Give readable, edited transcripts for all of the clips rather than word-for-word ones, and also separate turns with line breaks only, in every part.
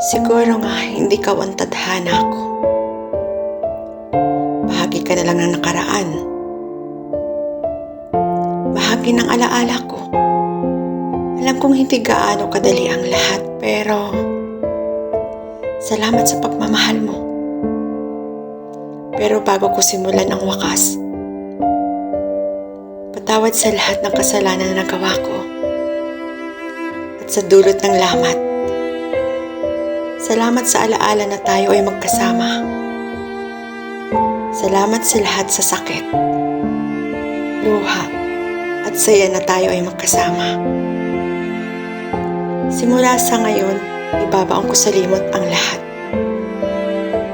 Siguro nga hindi ka ang tadhana ko. Bahagi ka na lang ng nakaraan. Bahagi ng alaala ko. Alam kong hindi gaano kadali ang lahat, pero salamat sa pagmamahal mo. Pero bago ko simulan ang wakas, patawad sa lahat ng kasalanan na nagawa ko at sa dulot ng lamat. Salamat sa alaala na tayo ay magkasama. Salamat sa lahat sa sakit, luha, at saya na tayo ay magkasama. Simula sa ngayon, ibabaon ko sa limot ang lahat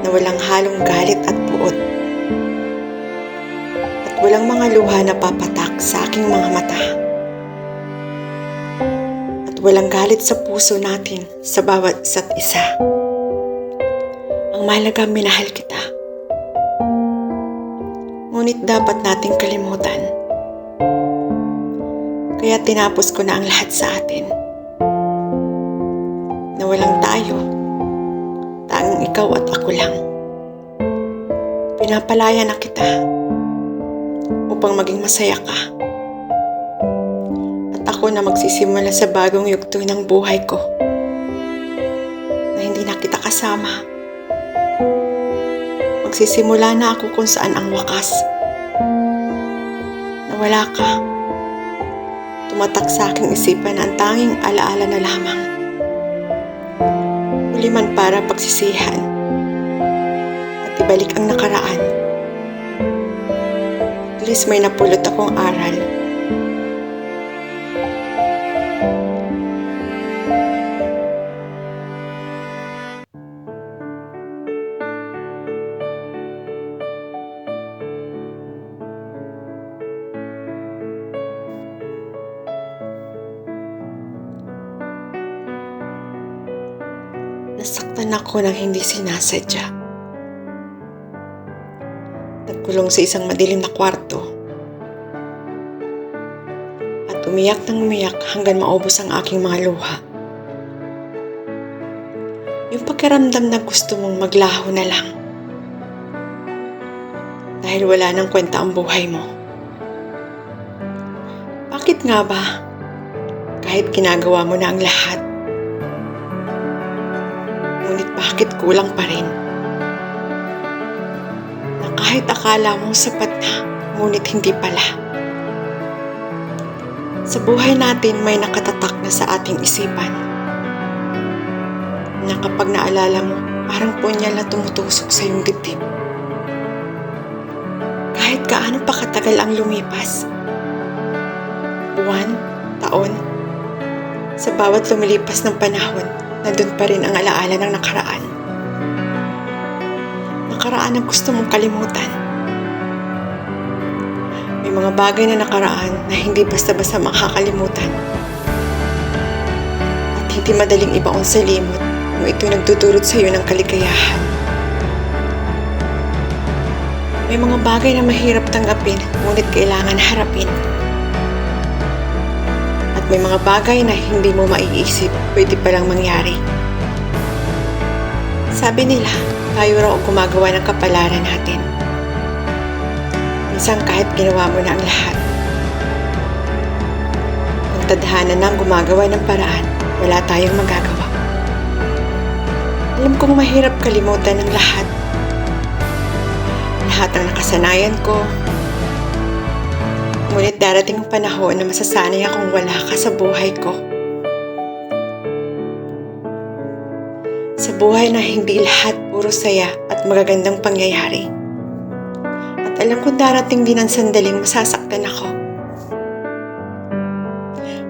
na walang halong galit at puot. At walang mga luha na papatak sa aking mga mata. At walang galit sa puso natin sa bawat isa't isa. Ang mahalaga, minahal kita. Ngunit dapat nating kalimutan. Kaya tinapos ko na ang lahat sa atin. Na walang tayo, tanging ikaw at ako lang. Pinapalaya na kita upang maging masaya ka. At ako na magsisimula sa bagong yugto ng buhay ko na hindi na kita kasama. Magsisimula na ako kung saan ang wakas. Na wala ka. Tumatak sa aking isipan ang tanging alaala na lamang. Huli man para pagsisihan at ibalik ang nakaraan. At least may napulot akong aral. Nasaktan ako ng hindi sinasadya. Nagkulong sa isang madilim na kwarto at umiyak ng umiyak hanggang maubos ang aking mga luha. Yung pakiramdam na gusto mong maglaho na lang dahil wala nang kwenta ang buhay mo. Bakit nga ba? Kahit ginagawa mo na ang lahat, ngunit bakit kulang pa rin? Na kahit akala mong sapat na, ngunit hindi pala. Sa buhay natin may nakatatak na sa ating isipan. Na kapag naalala mo, parang punyal na tumutusok sa iyong dibdib. Kahit gaano pa katagal ang lumipas, buwan, taon, sa bawat lumilipas ng panahon, nandun pa rin ang alaala ng nakaraan. Nakaraan ang gusto mong kalimutan. May mga bagay na nakaraan na hindi basta-basta makakalimutan. At hindi madaling ibaon sa limot kung ito'y nagdudulot sa iyo ng kaligayahan. May mga bagay na mahirap tanggapin, ngunit kailangan harapin. At may mga bagay na hindi mo maiisip, pwede palang mangyari. Sabi nila, tayo raw ang gumagawa ng kapalaran natin. Minsan kahit ginawa mo na ang lahat, kung tadhana na ang gumagawa ng paraan, wala tayong magagawa. Alam kong mahirap kalimutan ng lahat. Lahat ang nakasanayan ko. Ngunit darating ang panahon na masasanay akong wala ka sa buhay ko. Sa buhay na hindi lahat puro saya at magagandang pangyayari. At alam kong darating din ang sandaling masasaktan ako.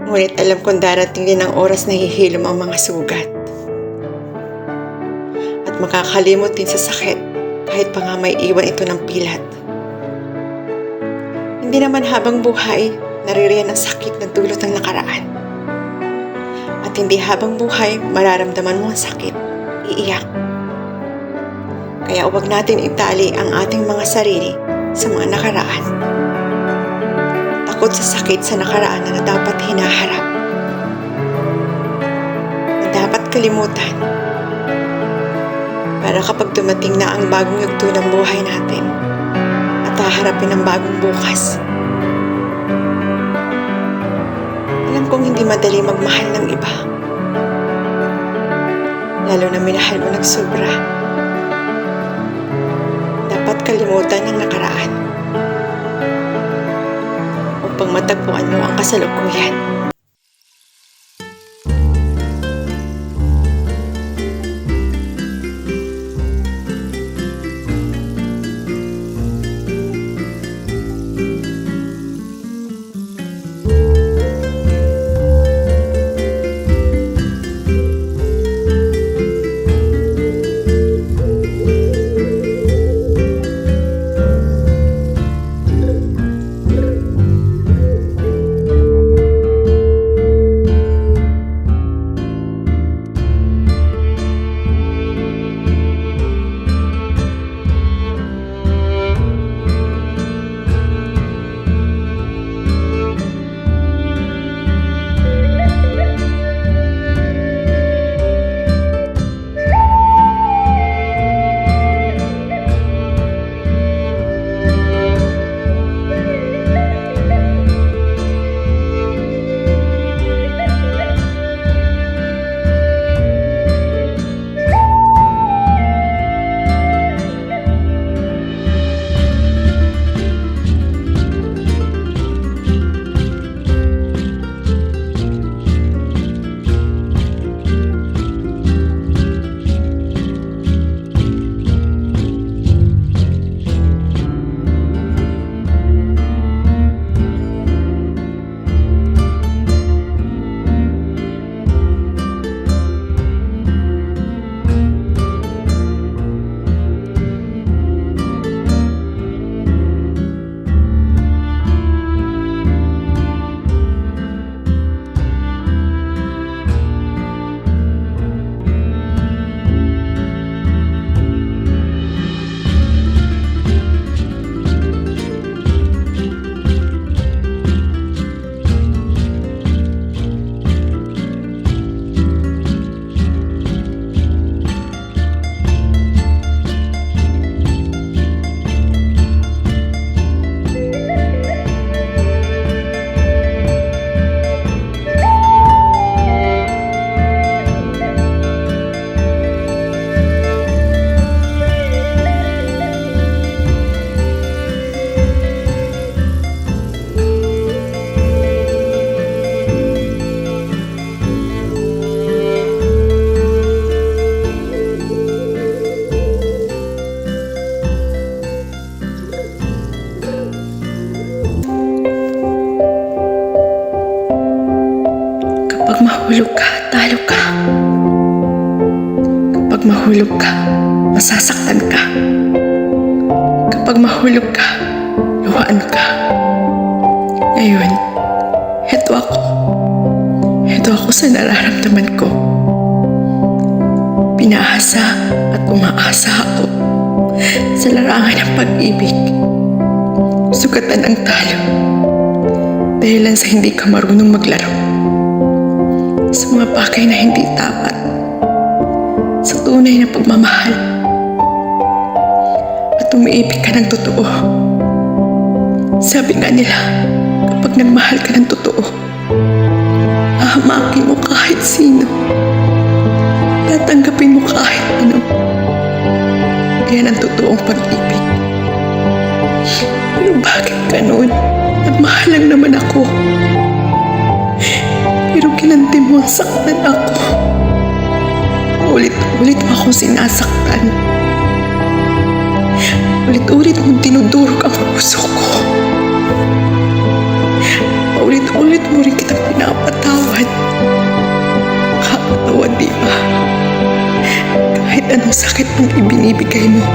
Ngunit alam kong darating din ang oras na hihilom ang mga sugat. At makakalimot din sa sakit kahit pa nga may iwan ito ng pilat. Hindi naman habang buhay, naririyan ang sakit na dulot ng nakaraan. At hindi habang buhay, mararamdaman mo ang sakit, iiyak. Kaya huwag natin itali ang ating mga sarili sa mga nakaraan. Takot sa sakit sa nakaraan na dapat hinaharap. Na dapat kalimutan. Para kapag dumating na ang bagong yugto ng buhay natin at haharapin ang bagong bukas. Alam kong hindi madali magmahal ng iba. Lalo na minahal mo ng sobra. Dapat kalimutan ang nakaraan upang matagpuan mo ang kasalukuyan. Kapag mahulog ka, talo ka. Kapag mahulog ka, masasaktan ka. Kapag mahulog ka, luhaan ka. Ngayon, heto ako. Heto ako sa nararamdaman ko. Pinaasa at umaasa ako sa larangan ng pag-ibig. Sugatan ang talo dahilan sa hindi ka marunong maglaro. Sa mga bagay na hindi tapat, sa tunay na pagmamahal, at umiibig ka ng totoo. Sabi nga nila, kapag nagmahal ka ng totoo, ahamakin mo kahit sino, tatanggapin mo kahit ano. Yan ang totoong pag-ibig. Pero bakit ganun? Nagmahal lang naman ako. Pero kinanti mo ang saktan ako. Ulit-ulit mo akong sinasaktan. Ulit-ulit mong tinudurog ang puso ko. Ulit-ulit mo rin kitang pinapatawad. Nakakatawa, di ba? Kahit anong sakit ang ibinibigay mo,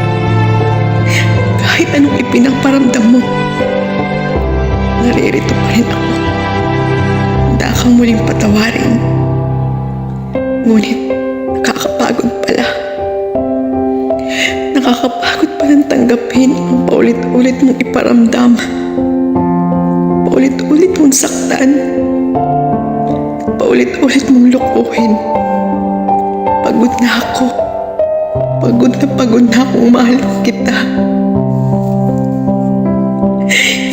kahit anong ipinaparamdam mo, naririto pa rin ako. Handa kang muling patawarin. Ngunit nakakapagod pala. Nakakapagod palang tanggapin ang paulit-ulit mong iparamdam. Paulit-ulit mong saktan. Paulit-ulit mong lukuhin. Pagod na ako. pagod na akong mahal kita.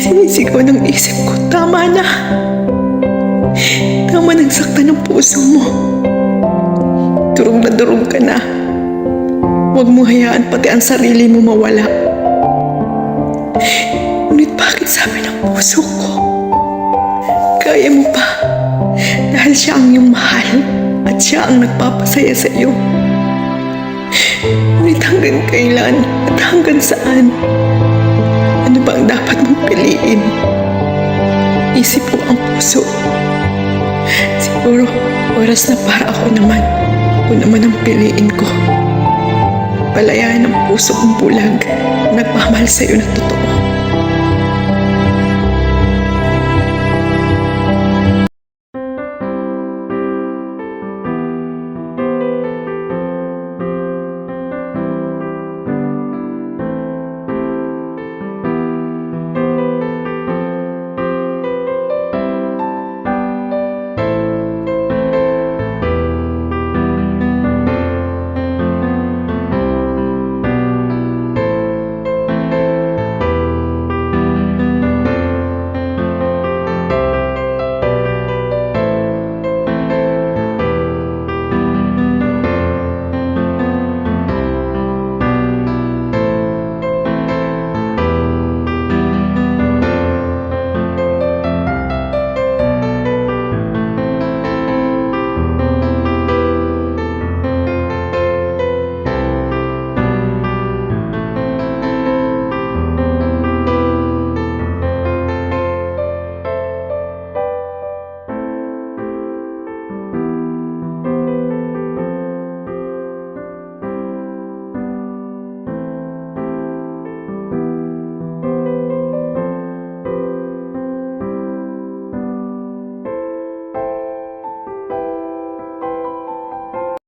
Sinisigaw ng isip ko, tama na. Tama nang saktan ng puso mo. Durog na durog ka na. Huwag mo hayaan pati ang sarili mo mawala. Ngunit bakit sabi ng puso ko, kaya mo pa? Dahil siya ang iyong mahal at siya ang nagpapasaya sa iyo. Ngunit hanggang kailan at hanggang saan? Ano ba ang dapat mong piliin? Isip ko ang puso. Siguro oras na para ako naman ang piliin ko. Palayain ang puso kong bulag, nagmamahal sa iyo na totoo.